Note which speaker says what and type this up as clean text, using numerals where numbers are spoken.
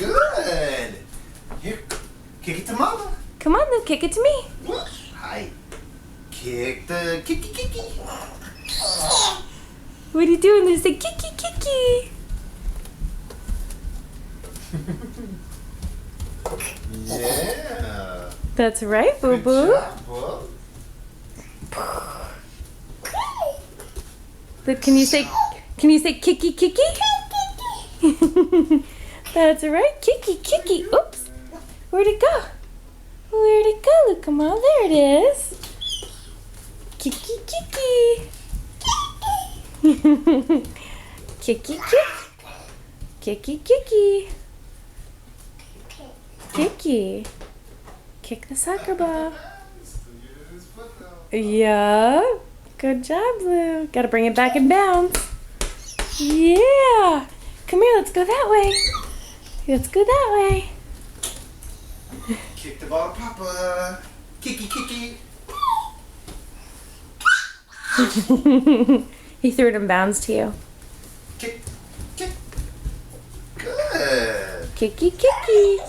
Speaker 1: Good. Here, kick it to Mama.
Speaker 2: Come on, Luke, kick it to me.
Speaker 1: Hi. Kick the kicky.
Speaker 2: What are you doing? There's a kicky.
Speaker 1: Yeah.
Speaker 2: That's right, boo
Speaker 1: Good
Speaker 2: boo.
Speaker 1: job, bub.
Speaker 2: Luke, can you say kicky? That's right, kicky. Oops. Where'd it go? Luke? Come on, there it is. Kicky. Kicky. Kicky. Kick the soccer ball. Yeah. Good job, Blue. Gotta bring it back in bounds. Yeah. Come here, let's go that way.
Speaker 1: Kick the ball to Papa. Kicky.
Speaker 2: He threw it in bounds to you.
Speaker 1: Kick. Good.
Speaker 2: Kicky.
Speaker 1: Kick.